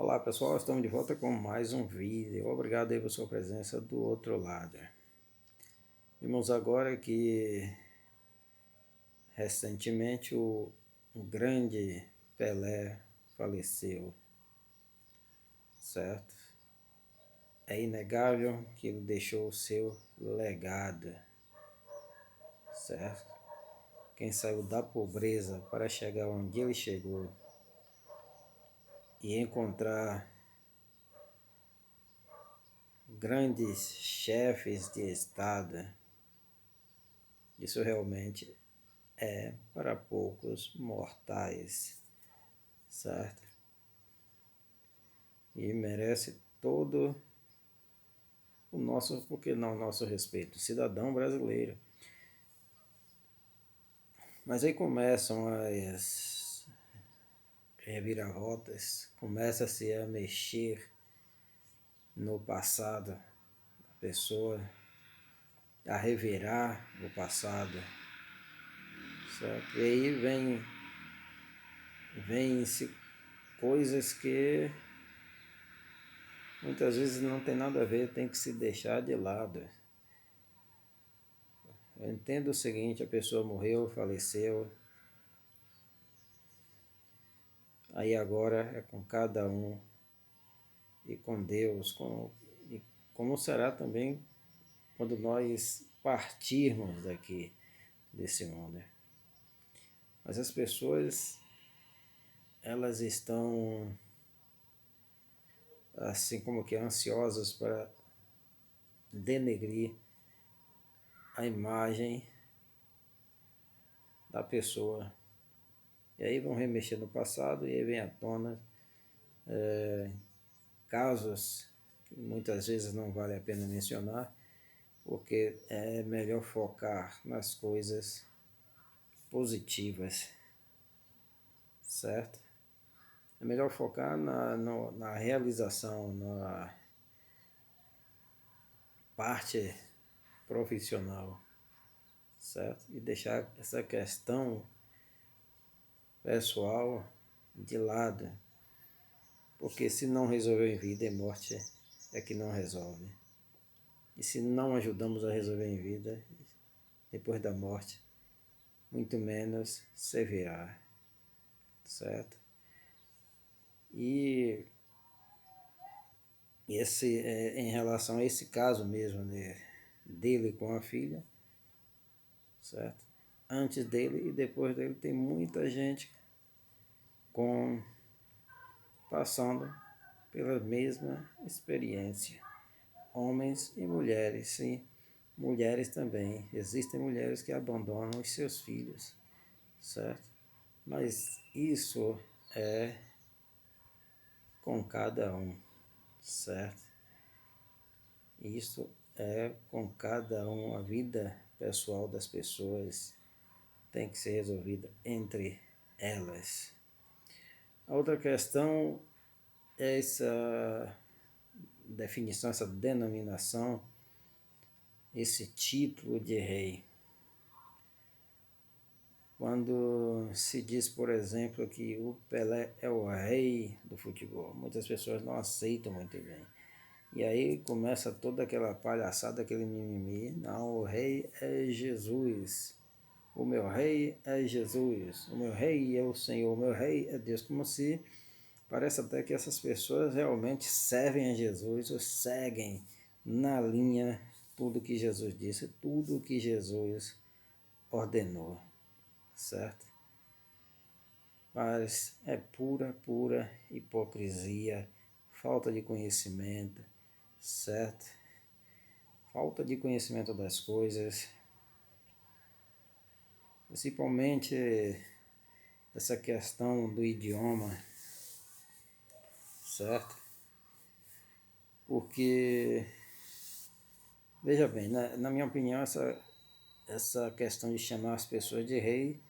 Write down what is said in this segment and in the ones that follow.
Olá pessoal, estamos de volta com mais um vídeo. Obrigado aí por sua presença do outro lado. Vimos agora que recentemente o grande Pelé faleceu, certo? É inegável que ele deixou o seu legado, certo? Quem saiu da pobreza para chegar onde ele chegou e encontrar grandes chefes de estado, isso realmente é para poucos mortais, certo? E merece todo o nosso, por que não nosso respeito, cidadão brasileiro. Mas aí começam as reviravoltas, começa-se a mexer no passado da pessoa, a revirar o passado, certo? E aí vem-se coisas que muitas vezes não tem nada a ver, tem que se deixar de lado. Eu entendo o seguinte, a pessoa morreu, faleceu, aí agora é com cada um e com Deus, e como será também quando nós partirmos daqui, desse mundo. Mas as pessoas, elas estão assim como que ansiosas para denegrir a imagem da pessoa. E aí vão remexer no passado e aí vem à tona casos que muitas vezes não vale a pena mencionar, porque é melhor focar nas coisas positivas, certo? É melhor focar na realização, na parte profissional, certo? E deixar essa questão pessoal de lado, porque se não resolveu em vida, em morte é que não resolve. E se não ajudamos a resolver em vida, depois da morte, muito menos servirá, certo? E em relação a esse caso mesmo, né, dele com a filha, certo? Antes dele e depois dele tem muita gente passando pela mesma experiência. Homens e mulheres, sim. Mulheres também. Existem mulheres que abandonam os seus filhos, certo? Mas isso é com cada um, certo? Isso é com cada um. A vida pessoal das pessoas tem que ser resolvida entre elas. A outra questão é essa definição, essa denominação, esse título de rei. Quando se diz, por exemplo, que o Pelé é o rei do futebol, muitas pessoas não aceitam muito bem. E aí começa toda aquela palhaçada, aquele mimimi. Não, o rei é Jesus. O meu rei é Jesus. O meu rei é o Senhor. O meu rei é Deus. Como se parece até que essas pessoas realmente servem a Jesus ou seguem na linha tudo que Jesus disse, tudo que Jesus ordenou, certo? Mas é pura hipocrisia, falta de conhecimento, certo? Falta de conhecimento das coisas, principalmente essa questão do idioma, certo? Porque, veja bem, na minha opinião, essa questão de chamar as pessoas de rei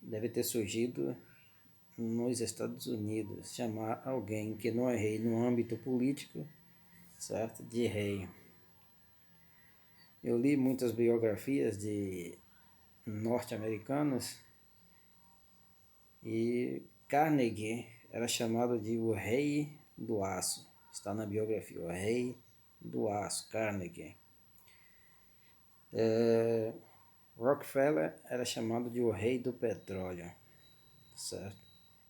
deve ter surgido nos Estados Unidos, chamar alguém que não é rei no âmbito político, certo? De rei. Eu li muitas biografias de norte-americanos e Carnegie era chamado de o rei do aço. Está na biografia, o rei do aço, Carnegie. Rockefeller era chamado de o rei do petróleo, certo?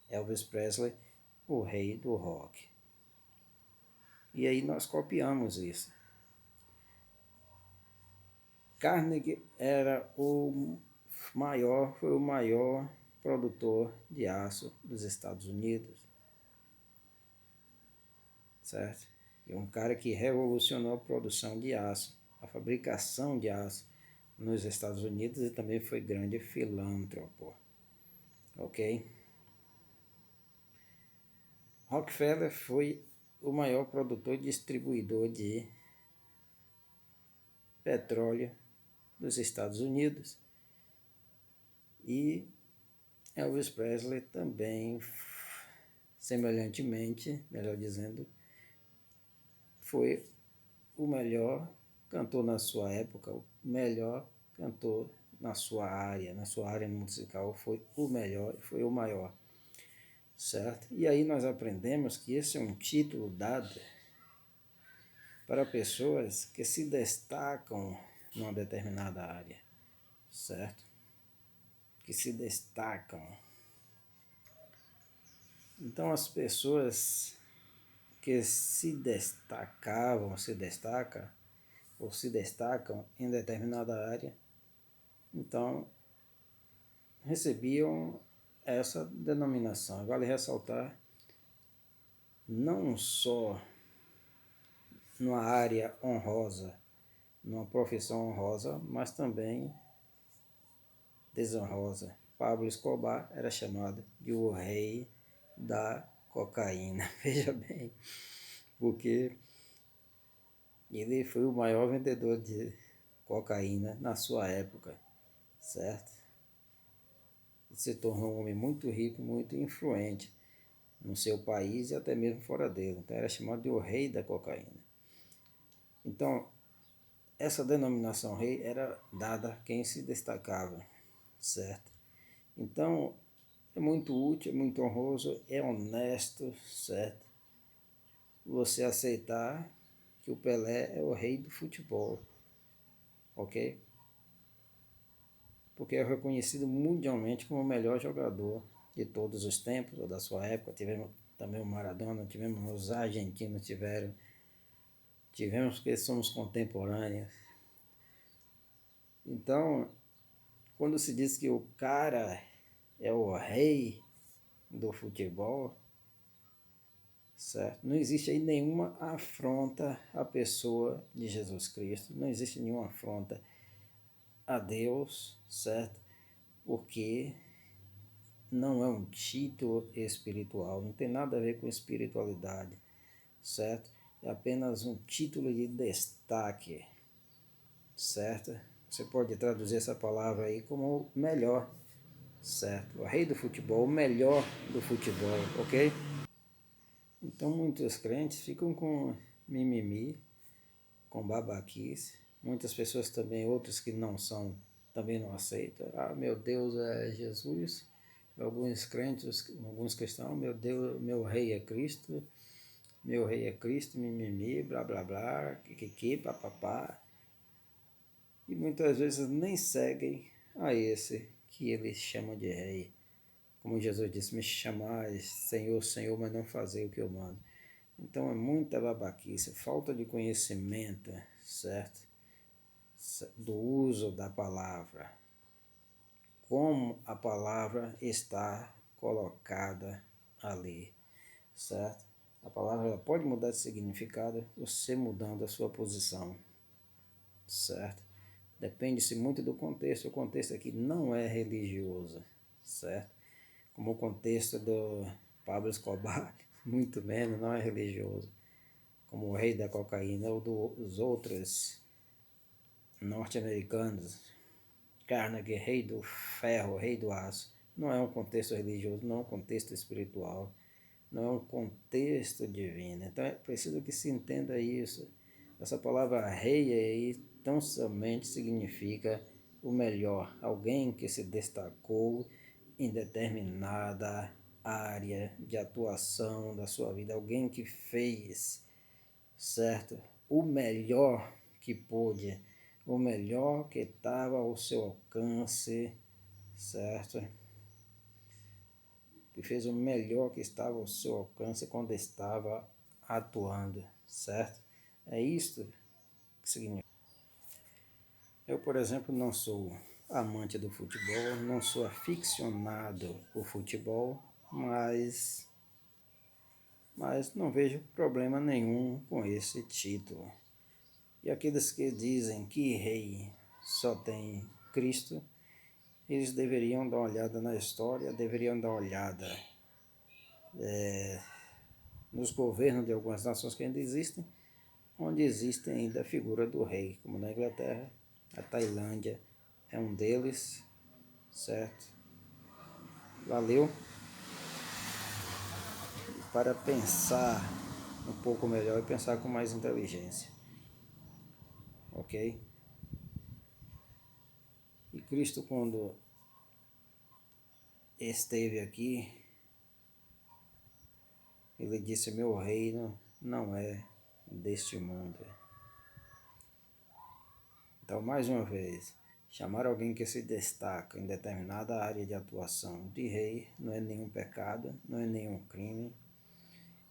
Elvis Presley, o rei do rock. E aí nós copiamos isso. Carnegie foi o maior produtor de aço dos Estados Unidos, certo? E um cara que revolucionou a produção de aço, a fabricação de aço nos Estados Unidos, e também foi grande filântropo, ok? Rockefeller foi o maior produtor e distribuidor de petróleo dos Estados Unidos, e Elvis Presley também, semelhantemente, melhor dizendo, foi o melhor cantor na sua época, o melhor cantor na sua área musical, foi o melhor, foi o maior, certo? E aí nós aprendemos que esse é um título dado para pessoas que se destacam numa determinada área, certo? Que se destacam. Então as pessoas que se destacavam, se destacam ou se destacam em determinada área, então recebiam essa denominação. Vale ressaltar, não só numa área honrosa, numa profissão honrosa, mas também desonrosa. Pablo Escobar era chamado de o rei da cocaína, veja bem, porque ele foi o maior vendedor de cocaína na sua época, certo? Ele se tornou um homem muito rico, muito influente no seu país e até mesmo fora dele. Então era chamado de o rei da cocaína. Então, essa denominação rei era dada a quem se destacava, certo? Então, é muito útil, é muito honroso, é honesto, certo? Você aceitar que o Pelé é o rei do futebol, ok? Porque é reconhecido mundialmente como o melhor jogador de todos os tempos, ou da sua época. Tivemos também o Maradona, tivemos os argentinos, tivemos que somos contemporâneos. Então, quando se diz que o cara é o rei do futebol, certo? Não existe aí nenhuma afronta à pessoa de Jesus Cristo, não existe nenhuma afronta a Deus, certo? Porque não é um título espiritual, não tem nada a ver com espiritualidade, certo? É apenas um título de destaque, certo? Você pode traduzir essa palavra aí como melhor, certo? O rei do futebol, o melhor do futebol, ok? Então muitos crentes ficam com mimimi, com babaquice. Muitas pessoas também, outros que não são, também não aceitam. Ah, meu Deus é Jesus. Alguns crentes, alguns cristãos, meu Deus, meu rei é Cristo. Meu rei é Cristo, mimimi, blá blá blá, kikiki, papapá. E muitas vezes nem seguem a esse que eles chamam de rei. Como Jesus disse, me chamais Senhor, Senhor, mas não fazer o que eu mando. Então é muita babaquice, falta de conhecimento, certo? Do uso da palavra. Como a palavra está colocada ali, certo? A palavra ela pode mudar de significado você mudando a sua posição, certo? Depende-se muito do contexto. O contexto aqui não é religioso, certo? Como o contexto do Pablo Escobar, muito menos, não é religioso. Como o rei da cocaína ou dos outros norte-americanos, Carnegie, rei do ferro, rei do aço. Não é um contexto religioso, não é um contexto espiritual, não é um contexto divino. Então é preciso que se entenda isso. Essa palavra rei aí tão somente significa o melhor, alguém que se destacou em determinada área de atuação da sua vida, alguém que fez, certo? O melhor que pôde, o melhor que estava ao seu alcance, certo? Que fez o melhor que estava ao seu alcance quando estava atuando, certo? É isto que significa. Eu, por exemplo, não sou amante do futebol, não sou aficionado por futebol, mas não vejo problema nenhum com esse título. E aqueles que dizem que rei só tem Cristo, eles deveriam dar uma olhada na história, deveriam dar uma olhada nos governos de algumas nações que ainda existem, onde existe ainda a figura do rei, como na Inglaterra, a Tailândia é um deles, certo? Valeu. Para pensar um pouco melhor e pensar com mais inteligência, ok? E Cristo, quando esteve aqui, ele disse: meu reino não é deste mundo. Então, mais uma vez, chamar alguém que se destaca em determinada área de atuação de rei não é nenhum pecado, não é nenhum crime,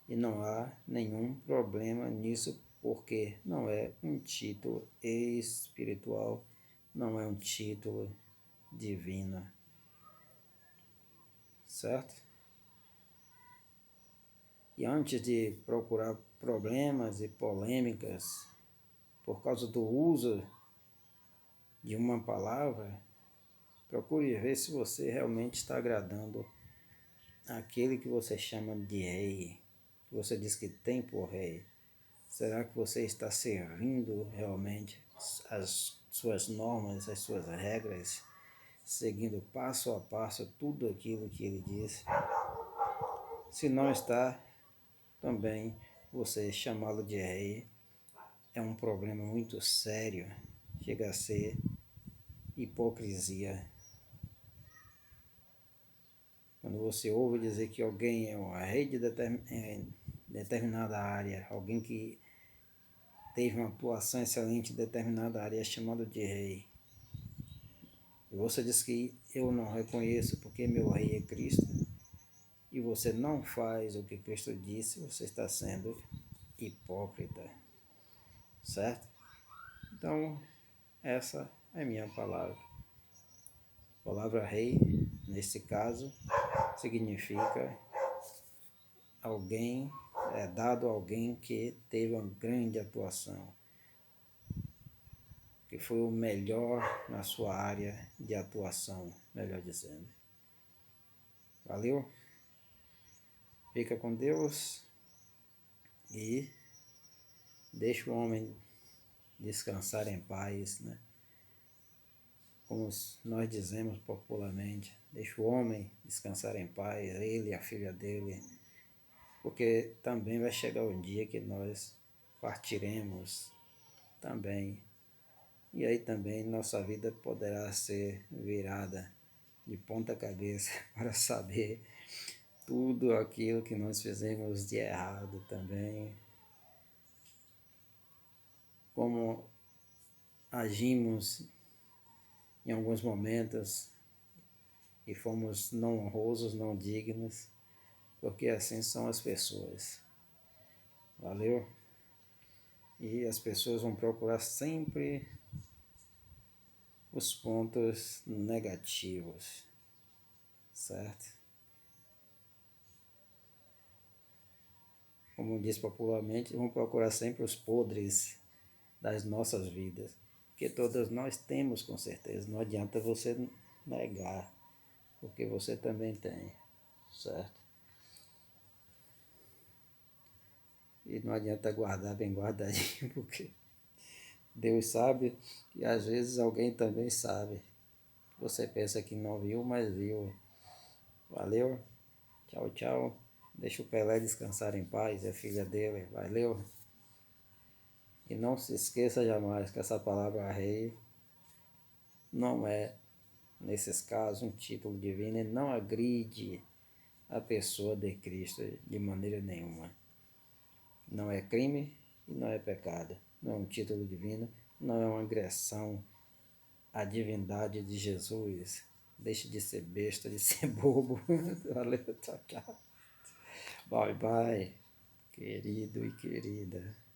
e não há nenhum problema nisso, porque não é um título espiritual, não é um título divino, certo? E antes de procurar problemas e polêmicas por causa do uso de uma palavra, procure ver se você realmente está agradando aquele que você chama de rei, que você diz que tem por rei. Será que você está servindo realmente as suas normas, as suas regras, seguindo passo a passo tudo aquilo que ele diz? Se não está, também você chamá-lo de rei é um problema muito sério, chega a ser hipocrisia. Quando você ouve dizer que alguém é um rei de determinada área, alguém que teve uma atuação excelente em determinada área, é chamado de rei. E você diz que eu não reconheço porque meu rei é Cristo, e você não faz o que Cristo disse, você está sendo hipócrita, certo? Então, essa é minha palavra. A palavra rei, nesse caso, significa alguém, é dado a alguém que teve uma grande atuação, que foi o melhor na sua área de atuação, melhor dizendo. Valeu? Fica com Deus e deixa o homem descansar em paz, né? Como nós dizemos popularmente, deixa o homem descansar em paz, ele e a filha dele, porque também vai chegar um dia que nós partiremos também. E aí também nossa vida poderá ser virada de ponta cabeça para saber tudo aquilo que nós fizemos de errado também, como agimos em alguns momentos e fomos não honrosos, não dignos, porque assim são as pessoas. Valeu? E as pessoas vão procurar sempre os pontos negativos, certo? Como diz popularmente, vão procurar sempre os podres das nossas vidas, que todas nós temos com certeza, não adianta você negar, porque você também tem, certo? E não adianta guardar bem guardadinho, porque Deus sabe e às vezes alguém também sabe. Você pensa que não viu, mas viu. Valeu? Tchau, tchau. Deixa o Pelé descansar em paz, é filha dele. Valeu? E não se esqueça jamais que essa palavra rei não é, nesses casos, um título divino e não agride a pessoa de Cristo de maneira nenhuma. Não é crime e não é pecado. Não é um título divino, não é uma agressão à divindade de Jesus. Deixe de ser besta, de ser bobo. Valeu, tchau, tchau. Bye, bye, querido e querida.